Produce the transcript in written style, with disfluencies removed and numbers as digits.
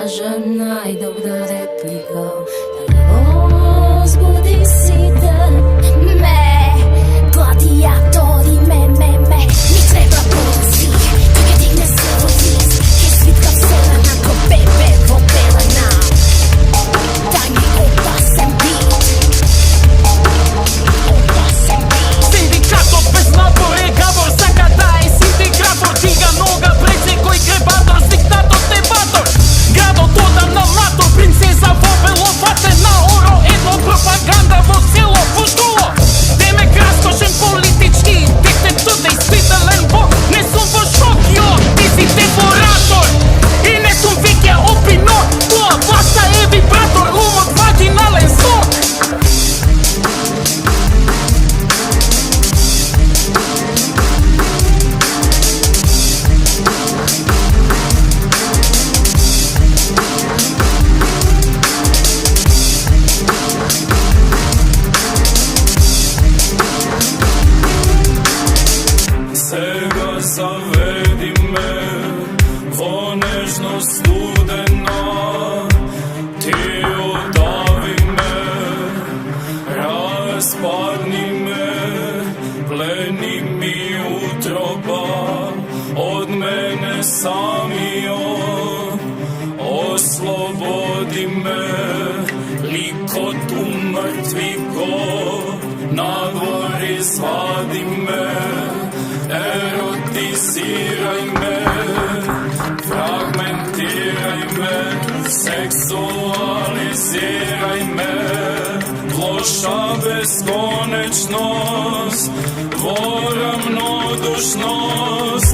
Lažana i dobra replika. Zbudi si da me gladijatori me mi treba pozi kad digne se voziz je svitka vselena ko bebe vopelena. Daj mi opasan beat, opasan beat. Sindikator bez napore, Gabor Sakata je sindigrator, Tiga noga, predsjedko i krebator, diktator te bator. Grado dodam na mator, princeza vopelo, vatena oro, etno propaganda, vozilo, puštolo. Teme kraskošen politički, dikte tude ispitalen bok, ne sum po šok, jo, ti si devorator. I ne sum vikja opino, tvoja vlasta je vibrator, umot vaginalen sok. Sega zavedi me, vo nežno studena, ti odavi me, raspadni me, pleni mi utroba, od mene samio, oslobodi me, lik od umrtviko, na gori svadi me, erotiziraj me, fragmentiraj me, seksualiziraj me, loša beskonečnost, voravnodušnost,